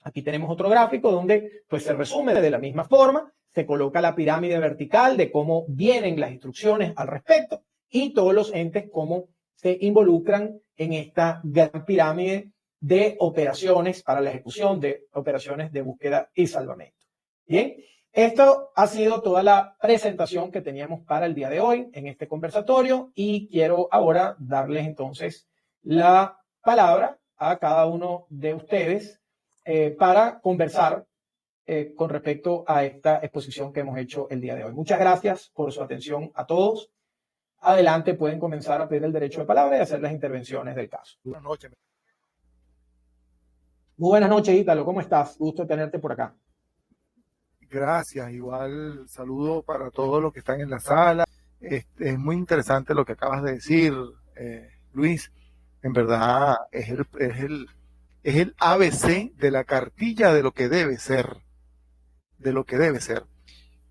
Aquí tenemos otro gráfico donde pues, se resume de la misma forma, se coloca la pirámide vertical de cómo vienen las instrucciones al respecto y todos los entes cómo se involucran en esta gran pirámide de operaciones para la ejecución de operaciones de búsqueda y salvamento. Bien, esto ha sido toda la presentación que teníamos para el día de hoy en este conversatorio y quiero ahora darles entonces la palabra a cada uno de ustedes para conversar con respecto a esta exposición que hemos hecho el día de hoy. Muchas gracias por su atención a todos. Adelante, pueden comenzar a pedir el derecho de palabra y hacer las intervenciones del caso. Buenas noches. Muy buenas noches, Ítalo. ¿Cómo estás? Gusto tenerte por acá. Gracias. Igual saludo para todos los que están en la sala. Es muy interesante lo que acabas de decir, Luis. En verdad es el ABC de la cartilla de lo que debe ser.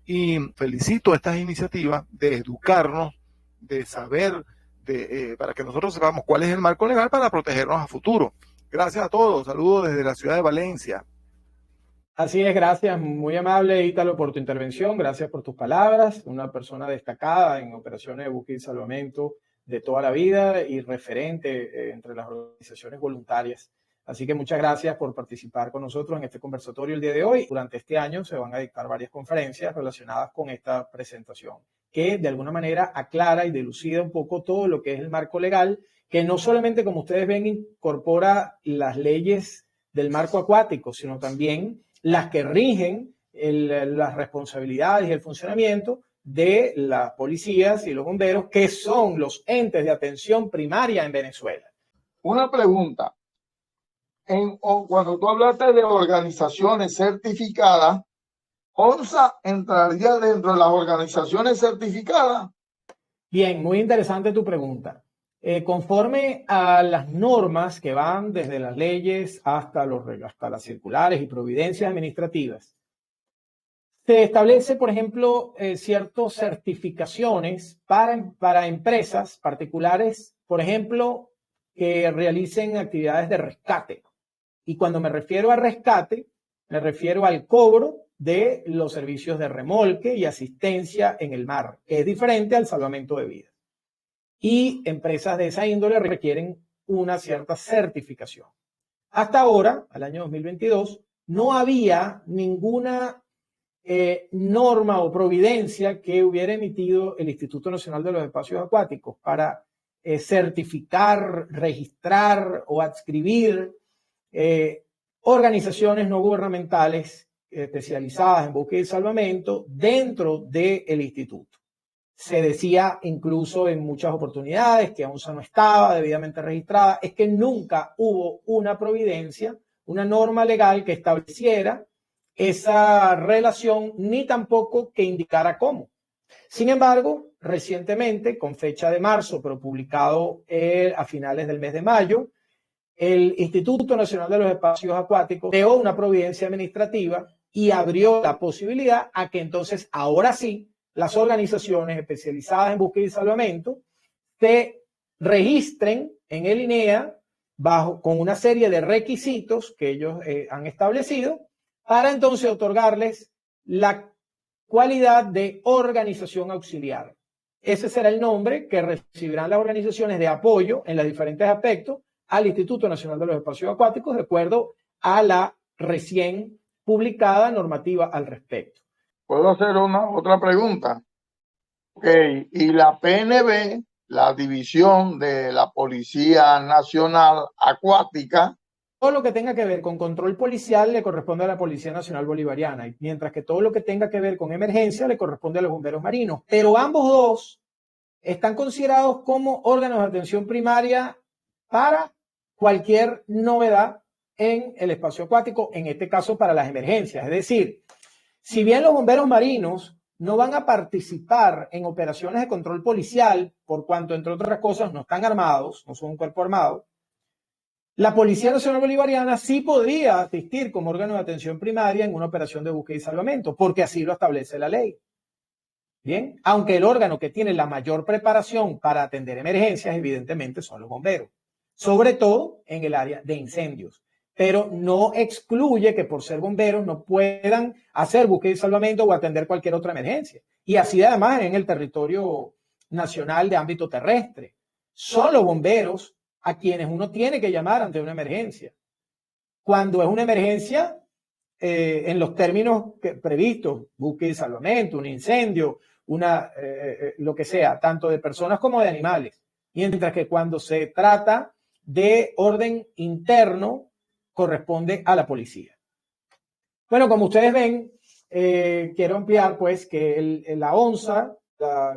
Y felicito estas iniciativas de educarnos, de saber, para que nosotros sepamos cuál es el marco legal para protegernos a futuro. Gracias a todos. Saludos desde la ciudad de Valencia. Así es, gracias. Muy amable, Ítalo, por tu intervención. Gracias por tus palabras. Una persona destacada en operaciones de búsqueda y salvamento de toda la vida y referente entre las organizaciones voluntarias. Así que muchas gracias por participar con nosotros en este conversatorio el día de hoy. Durante este año se van a dictar varias conferencias relacionadas con esta presentación, que de alguna manera aclara y dilucida un poco todo lo que es el marco legal, que no solamente, como ustedes ven, incorpora las leyes del marco acuático, sino también las que rigen las responsabilidades y el funcionamiento de las policías y los bomberos, que son los entes de atención primaria en Venezuela. Una pregunta. Cuando tú hablaste de organizaciones certificadas, ¿ONSA entraría dentro de las organizaciones certificadas? Bien, muy interesante tu pregunta. Conforme a las normas que van desde las leyes hasta las circulares y providencias administrativas, se establece, por ejemplo, ciertas certificaciones para empresas particulares, por ejemplo, que realicen actividades de rescate. Y cuando me refiero a rescate, me refiero al cobro de los servicios de remolque y asistencia en el mar, que es diferente al salvamento de vidas. Y empresas de esa índole requieren una cierta certificación. Hasta ahora, al año 2022, no había ninguna norma o providencia que hubiera emitido el Instituto Nacional de los Espacios Acuáticos para certificar, registrar o adscribir organizaciones no gubernamentales especializadas en búsqueda y salvamento dentro del instituto. Se decía incluso en muchas oportunidades que ONSA no estaba debidamente registrada. Es que nunca hubo una providencia, una norma legal que estableciera esa relación, ni tampoco que indicara cómo. Sin embargo, recientemente, con fecha de marzo, pero publicado a finales del mes de mayo, el Instituto Nacional de los Espacios Acuáticos creó una providencia administrativa y abrió la posibilidad a que entonces, ahora sí, las organizaciones especializadas en búsqueda y salvamento se registren en el INEA con una serie de requisitos que ellos han establecido para entonces otorgarles la cualidad de organización auxiliar. Ese será el nombre que recibirán las organizaciones de apoyo en los diferentes aspectos al Instituto Nacional de los Espacios Acuáticos, de acuerdo a la recién publicada normativa al respecto. ¿Puedo hacer otra pregunta? Okay. Y la PNB, la división de la Policía Nacional Acuática, todo lo que tenga que ver con control policial le corresponde a la Policía Nacional Bolivariana, mientras que todo lo que tenga que ver con emergencia le corresponde a los bomberos marinos. Pero ambos dos están considerados como órganos de atención primaria para cualquier novedad en el espacio acuático, en este caso para las emergencias. Es decir, si bien los bomberos marinos no van a participar en operaciones de control policial, por cuanto, entre otras cosas, no están armados, no son un cuerpo armado, la Policía Nacional Bolivariana sí podría asistir como órgano de atención primaria en una operación de búsqueda y salvamento, porque así lo establece la ley. Bien, aunque el órgano que tiene la mayor preparación para atender emergencias, evidentemente, son los bomberos, sobre todo en el área de incendios. Pero no excluye que por ser bomberos no puedan hacer búsqueda y salvamento o atender cualquier otra emergencia. Y así además en el territorio nacional de ámbito terrestre. Son los bomberos a quienes uno tiene que llamar ante una emergencia. Cuando es una emergencia, en los términos previstos, búsqueda y salvamento, un incendio, lo que sea, tanto de personas como de animales. Mientras que cuando se trata de orden interno, corresponde a la policía. Bueno, como ustedes ven, quiero ampliar pues que la ONSA,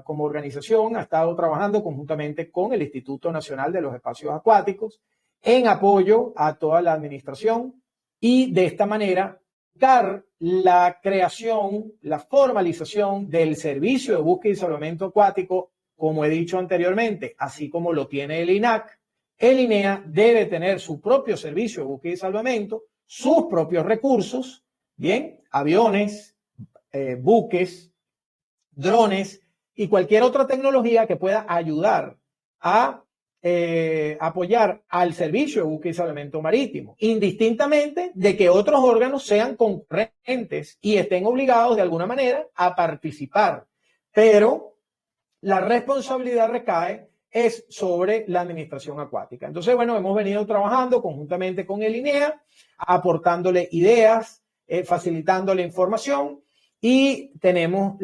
como organización, ha estado trabajando conjuntamente con el Instituto Nacional de los Espacios Acuáticos en apoyo a toda la administración y de esta manera buscar la creación, la formalización del servicio de búsqueda y salvamento acuático, como he dicho anteriormente, así como lo tiene el INAC. El INEA debe tener su propio servicio de búsqueda y salvamento, sus propios recursos, bien, aviones, buques, drones y cualquier otra tecnología que pueda ayudar a apoyar al servicio de búsqueda y salvamento marítimo, indistintamente de que otros órganos sean concurrentes y estén obligados de alguna manera a participar. Pero la responsabilidad recae es sobre la administración acuática. Entonces, bueno, hemos venido trabajando conjuntamente con el INEA, aportándole ideas, facilitándole información y tenemos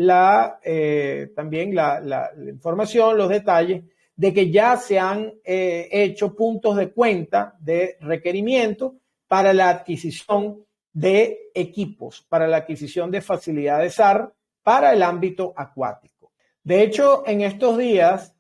también la información, los detalles de que ya se han hecho puntos de cuenta de requerimiento para la adquisición de equipos, para la adquisición de facilidades SAR para el ámbito acuático. De hecho, en estos días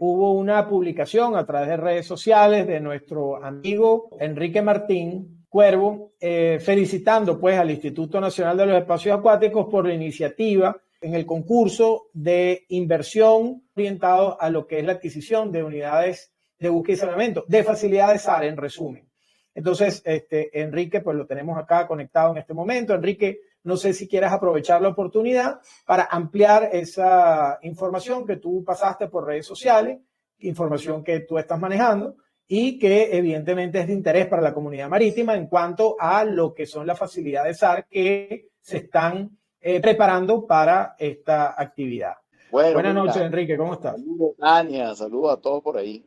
hubo una publicación a través de redes sociales de nuestro amigo Enrique Martín Cuervo, felicitando pues al Instituto Nacional de los Espacios Acuáticos por la iniciativa en el concurso de inversión orientado a lo que es la adquisición de unidades de búsqueda y salvamento, de facilidades SAR en resumen. Entonces, Enrique, pues lo tenemos acá conectado en este momento. Enrique, no sé si quieres aprovechar la oportunidad para ampliar esa información que tú pasaste por redes sociales, información que tú estás manejando y que evidentemente es de interés para la comunidad marítima en cuanto a lo que son las facilidades SAR que se están preparando para esta actividad. Bueno, buenas noches, Enrique, ¿cómo estás? Saludos, Tania, saludos a todos por ahí.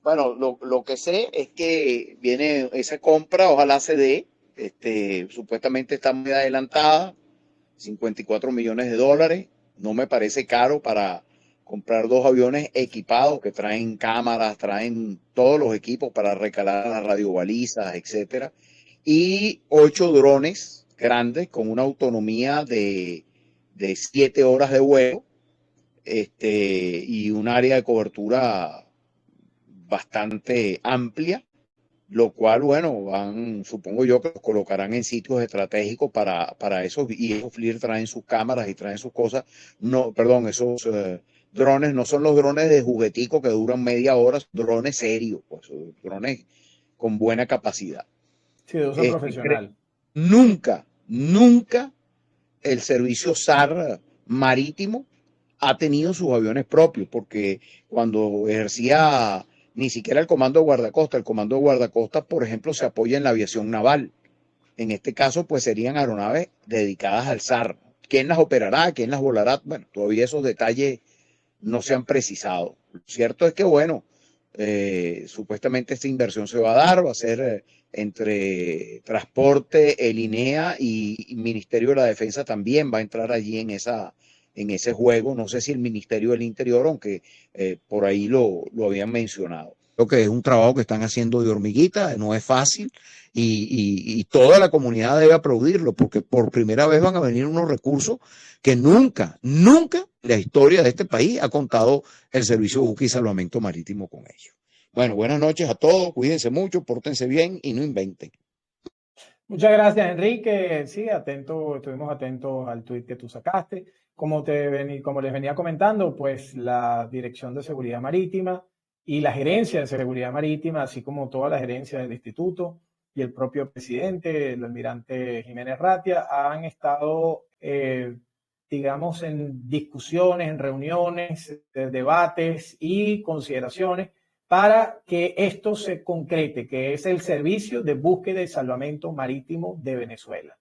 Bueno, lo que sé es que viene esa compra, ojalá se dé, supuestamente está muy adelantada, 54 millones de dólares, no me parece caro para comprar 2 aviones equipados que traen cámaras, traen todos los equipos para recalar las radiobalizas, etcétera, y 8 drones grandes con una autonomía de 7 horas de vuelo, y un área de cobertura bastante amplia, lo cual, bueno, supongo yo que los colocarán en sitios estratégicos para esos, y esos FLIR traen sus cámaras y traen sus cosas. No, perdón, esos drones no son los drones de juguetico que duran media hora, son drones serios, pues, drones con buena capacidad. Sí, de uso profesional. Nunca el servicio SAR marítimo ha tenido sus aviones propios, porque cuando ejercía ni siquiera el comando de guardacosta, por ejemplo, se apoya en la aviación naval. En este caso, pues serían aeronaves dedicadas al SAR. ¿Quién las operará? ¿Quién las volará? Bueno, todavía esos detalles no se han precisado. Lo cierto es que, bueno, supuestamente esta inversión se va a dar, va a ser entre Transporte, el INEA y Ministerio de la Defensa también va a entrar allí en ese juego. No sé si el Ministerio del Interior, aunque por ahí lo habían mencionado. Creo que es un trabajo que están haciendo de hormiguita, no es fácil y toda la comunidad debe aplaudirlo porque por primera vez van a venir unos recursos que nunca en la historia de este país ha contado el Servicio de Búsqueda y Salvamento Marítimo con ellos. Bueno, buenas noches a todos, cuídense mucho, pórtense bien y no inventen. Muchas gracias, Enrique. Sí, estuvimos atentos al tuit que tú sacaste. Como les venía comentando, pues la Dirección de Seguridad Marítima y la Gerencia de Seguridad Marítima, así como toda la gerencia del instituto y el propio presidente, el almirante Jiménez Ratia, han estado digamos, en discusiones, en reuniones, debates y consideraciones para que esto se concrete, que es el servicio de búsqueda y salvamento marítimo de Venezuela.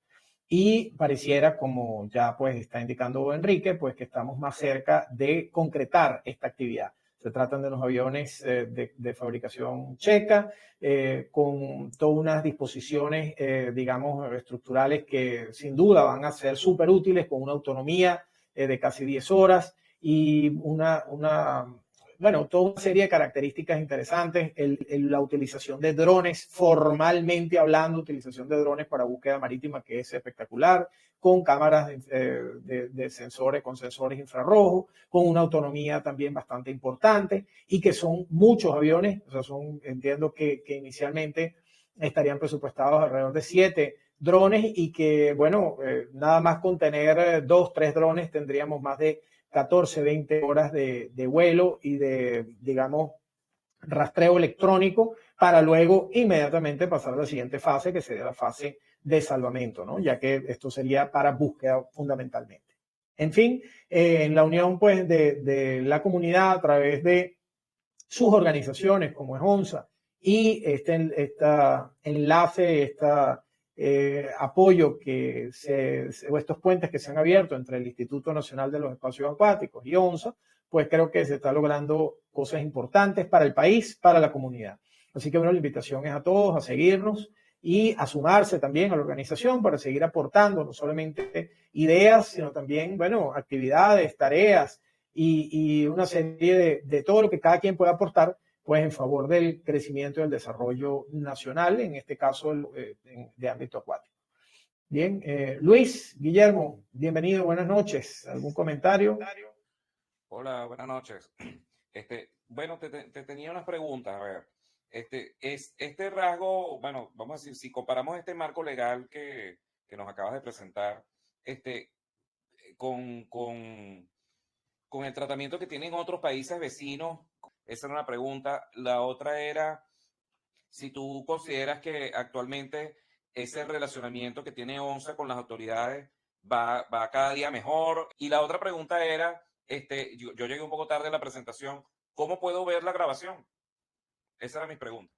Y pareciera, como ya pues está indicando Enrique, pues que estamos más cerca de concretar esta actividad. Se tratan de los aviones de fabricación checa, con todas unas disposiciones, digamos, estructurales que sin duda van a ser súper útiles, con una autonomía de casi 10 horas y bueno, toda una serie de características interesantes. La utilización de drones, formalmente hablando, utilización de drones para búsqueda marítima, que es espectacular, con cámaras de sensores, con sensores infrarrojos, con una autonomía también bastante importante y que son muchos aviones. O sea, entiendo que inicialmente estarían presupuestados alrededor de 7 drones y que, bueno, nada más con tener 2, 3 drones tendríamos más de 14, 20 horas de vuelo y de, digamos, rastreo electrónico para luego inmediatamente pasar a la siguiente fase, que sería la fase de salvamento, ¿no? Ya que esto sería para búsqueda fundamentalmente. En fin, en la unión pues de la comunidad a través de sus organizaciones como es ONSA y este enlace, apoyo o estos puentes que se han abierto entre el Instituto Nacional de los Espacios Acuáticos y ONSA, pues creo que se está logrando cosas importantes para el país, para la comunidad. Así que bueno, la invitación es a todos a seguirnos y a sumarse también a la organización para seguir aportando no solamente ideas, sino también, bueno, actividades, tareas y una serie de todo lo que cada quien pueda aportar pues en favor del crecimiento y del desarrollo nacional, en este caso de ámbito acuático. Bien, Luis, Guillermo, bienvenido, buenas noches. ¿Algún comentario? Hola, buenas noches. Bueno, te tenía unas preguntas. A ver, este rasgo, bueno, vamos a decir, si comparamos este marco legal que nos acabas de presentar, con el tratamiento que tienen otros países vecinos. Esa era una pregunta. La otra era si tú consideras que actualmente ese relacionamiento que tiene ONSA con las autoridades va cada día mejor. Y la otra pregunta era, yo llegué un poco tarde a la presentación, ¿cómo puedo ver la grabación? Esa era mi pregunta.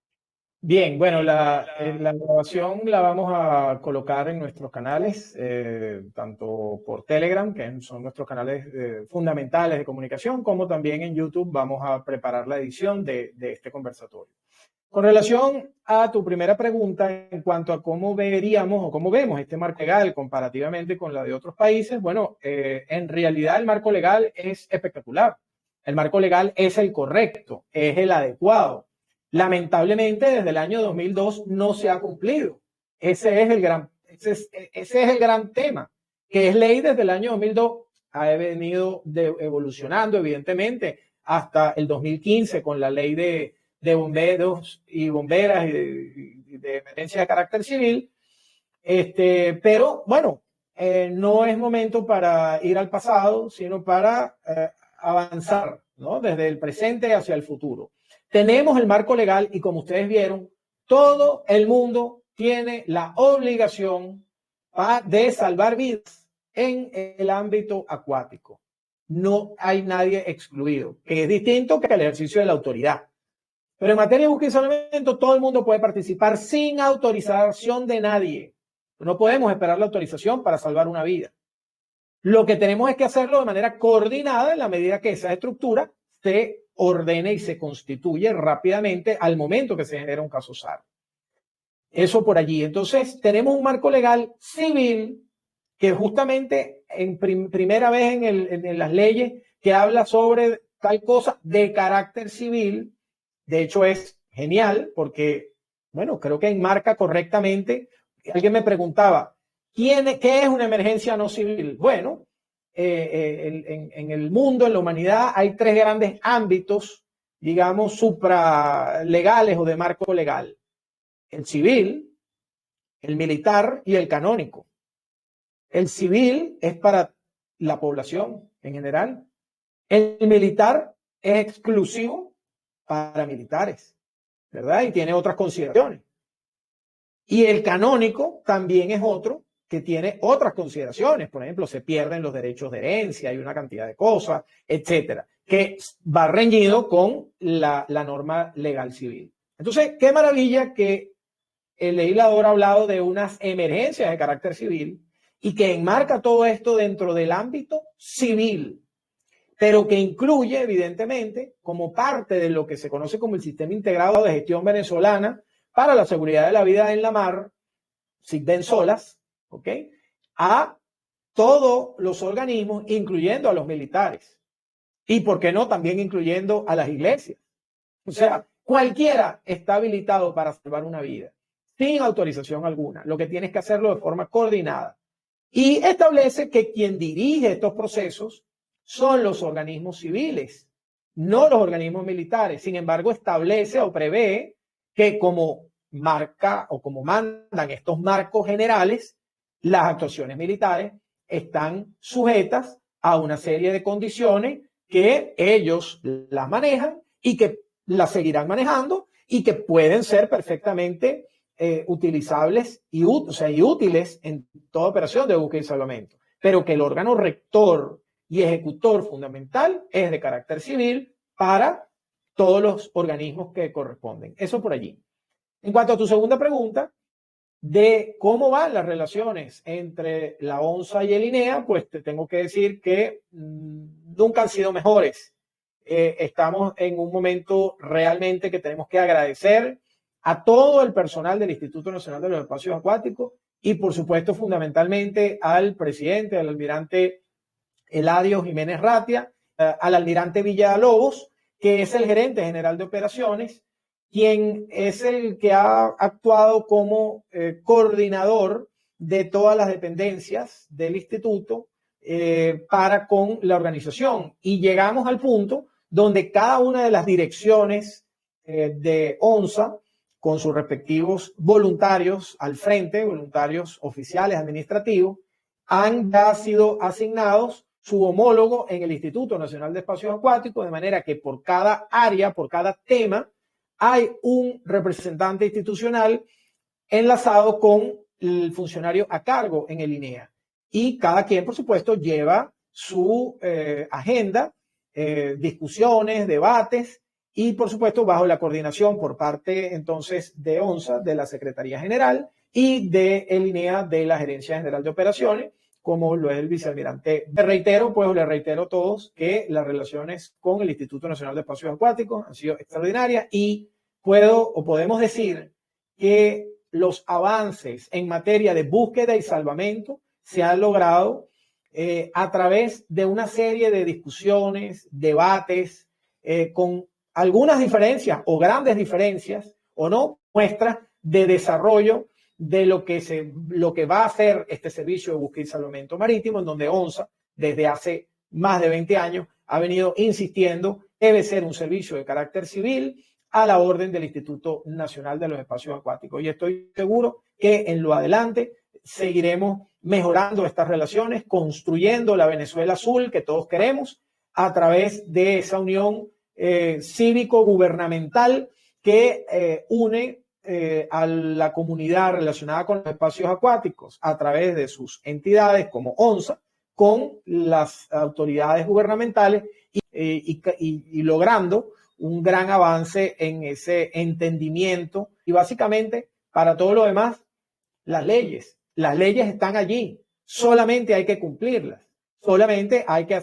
Bien, bueno, la grabación la vamos a colocar en nuestros canales, tanto por Telegram, que son nuestros canales fundamentales de comunicación, como también en YouTube vamos a preparar la edición de este conversatorio. Con relación a tu primera pregunta en cuanto a cómo veríamos o cómo vemos este marco legal comparativamente con la de otros países, bueno, en realidad el marco legal es espectacular. El marco legal es el correcto, es el adecuado. Lamentablemente, desde el año 2002 no se ha cumplido. Ese es el gran tema, que es ley desde el año 2002. Ha venido evolucionando, evidentemente, hasta el 2015 con la ley de bomberos y bomberas y de emergencia de carácter civil. Pero, bueno, no es momento para ir al pasado, sino para avanzar, ¿no? Desde el presente hacia el futuro. Tenemos el marco legal y como ustedes vieron, todo el mundo tiene la obligación de salvar vidas en el ámbito acuático. No hay nadie excluido, que es distinto que el ejercicio de la autoridad. Pero en materia de búsqueda y salvamento, todo el mundo puede participar sin autorización de nadie. No podemos esperar la autorización para salvar una vida. Lo que tenemos es que hacerlo de manera coordinada en la medida que esa estructura se ordene y se constituye rápidamente al momento que se genera un caso SAR. Eso por allí. Entonces, tenemos un marco legal civil que justamente en primera vez en las leyes que habla sobre tal cosa de carácter civil. De hecho, es genial porque, bueno, creo que enmarca correctamente. Alguien me preguntaba, ¿qué es una emergencia no civil? Bueno, en el mundo, en la humanidad, hay 3 grandes ámbitos, digamos, supralegales o de marco legal. El civil, el militar y el canónico. El civil es para la población en general. El militar es exclusivo para militares, ¿verdad? Y tiene otras consideraciones. Y el canónico también es otro que tiene otras consideraciones. Por ejemplo, se pierden los derechos de herencia, hay una cantidad de cosas, etcétera, que va reñido con la norma legal civil. Entonces, qué maravilla que el legislador ha hablado de unas emergencias de carácter civil y que enmarca todo esto dentro del ámbito civil, pero que incluye, evidentemente, como parte de lo que se conoce como el Sistema Integrado de Gestión Venezolana para la Seguridad de la Vida en la Mar, SIGVENSOLAS, ¿ok?, a todos los organismos, incluyendo a los militares. Y, ¿por qué no?, también incluyendo a las iglesias. O sea, cualquiera está habilitado para salvar una vida, sin autorización alguna. Lo que tienes que hacerlo de forma coordinada. Y establece que quien dirige estos procesos son los organismos civiles, no los organismos militares. Sin embargo, establece o prevé que como marca o como mandan estos marcos generales, las actuaciones militares están sujetas a una serie de condiciones que ellos las manejan y que las seguirán manejando y que pueden ser perfectamente utilizables y útiles en toda operación de búsqueda y salvamento, pero que el órgano rector y ejecutor fundamental es de carácter civil para todos los organismos que corresponden. Eso por allí. En cuanto a tu segunda pregunta de cómo van las relaciones entre la ONSA y el INEA, pues te tengo que decir que nunca han sido mejores. Estamos en un momento realmente que tenemos que agradecer a todo el personal del Instituto Nacional de los Espacios Acuáticos y, por supuesto, fundamentalmente al presidente, al almirante Eladio Jiménez Ratia, al almirante Villalobos, que es el gerente general de operaciones, quien es el que ha actuado como coordinador de todas las dependencias del instituto para con la organización. Y llegamos al punto donde cada una de las direcciones de ONSA, con sus respectivos voluntarios al frente, voluntarios oficiales administrativos, han ya sido asignados su homólogo en el Instituto Nacional de Espacios Acuáticos, de manera que por cada área, por cada tema, hay un representante institucional enlazado con el funcionario a cargo en el INEA. Y cada quien, por supuesto, lleva su agenda, discusiones, debates, y por supuesto bajo la coordinación por parte entonces de ONSA, de la Secretaría General, y de el INEA, de la Gerencia General de Operaciones, como lo es el vicealmirante. Le reitero a todos que las relaciones con el Instituto Nacional de Espacios Acuáticos han sido extraordinarias y podemos decir que los avances en materia de búsqueda y salvamento se han logrado a través de una serie de discusiones, debates, con algunas diferencias o grandes diferencias o no, muestras de desarrollo de lo que va a hacer este servicio de búsqueda y salvamento marítimo, en donde ONSA, desde hace más de 20 años, ha venido insistiendo, debe ser un servicio de carácter civil a la orden del Instituto Nacional de los Espacios Acuáticos. Y estoy seguro que en lo adelante seguiremos mejorando estas relaciones, construyendo la Venezuela azul que todos queremos a través de esa unión cívico-gubernamental que une a la comunidad relacionada con los espacios acuáticos a través de sus entidades como ONSA, con las autoridades gubernamentales y logrando un gran avance en ese entendimiento. Y básicamente, para todo lo demás, las leyes están allí, solamente hay que cumplirlas, solamente hay que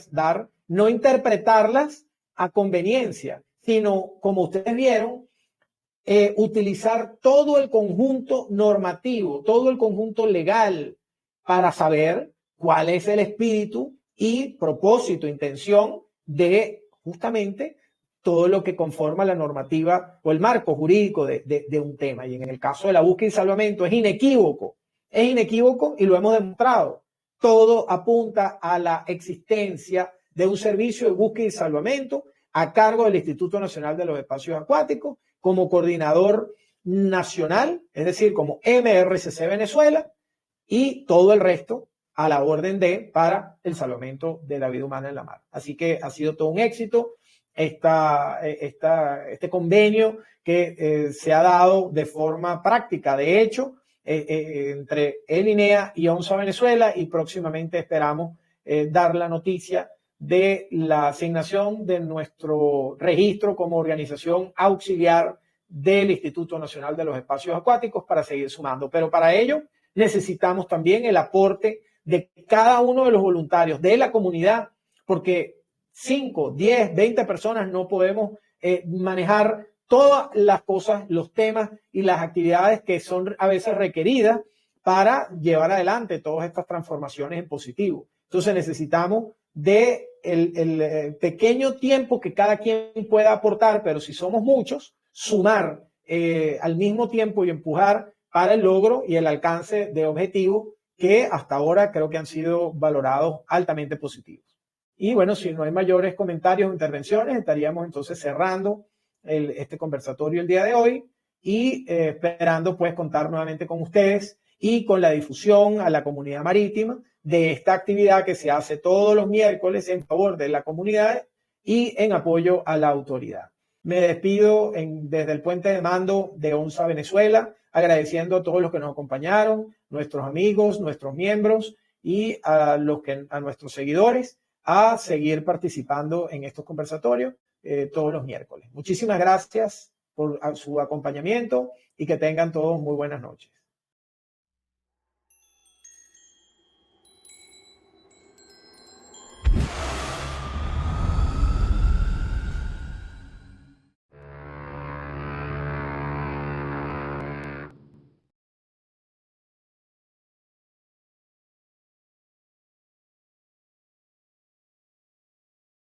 no interpretarlas a conveniencia, sino, como ustedes vieron, utilizar todo el conjunto normativo, todo el conjunto legal para saber cuál es el espíritu y propósito, intención de justamente todo lo que conforma la normativa o el marco jurídico de un tema. Y en el caso de la búsqueda y salvamento es inequívoco y lo hemos demostrado. Todo apunta a la existencia de un servicio de búsqueda y salvamento a cargo del Instituto Nacional de los Espacios Acuáticos como coordinador nacional, es decir, como MRCC Venezuela, y todo el resto a la orden para el salvamento de la vida humana en la mar. Así que ha sido todo un éxito este convenio que se ha dado de forma práctica. De hecho, entre el INEA y ONSA Venezuela, y próximamente esperamos dar la noticia de la asignación de nuestro registro como organización auxiliar del Instituto Nacional de los Espacios Acuáticos para seguir sumando. Pero para ello necesitamos también el aporte de cada uno de los voluntarios de la comunidad, porque 5, 10, 20 personas no podemos manejar todas las cosas, los temas y las actividades que son a veces requeridas para llevar adelante todas estas transformaciones en positivo. Entonces necesitamos de el pequeño tiempo que cada quien pueda aportar, pero si somos muchos, sumar al mismo tiempo y empujar para el logro y el alcance de objetivos que hasta ahora creo que han sido valorados altamente positivos. Y bueno, si no hay mayores comentarios o intervenciones, estaríamos entonces cerrando este conversatorio el día de hoy y esperando pues contar nuevamente con ustedes y con la difusión a la comunidad marítima de esta actividad que se hace todos los miércoles en favor de la comunidad y en apoyo a la autoridad. Me despido desde el puente de mando de ONSA Venezuela, agradeciendo a todos los que nos acompañaron, nuestros amigos, nuestros miembros y a nuestros seguidores a seguir participando en estos conversatorios todos los miércoles. Muchísimas gracias por su acompañamiento y que tengan todos muy buenas noches.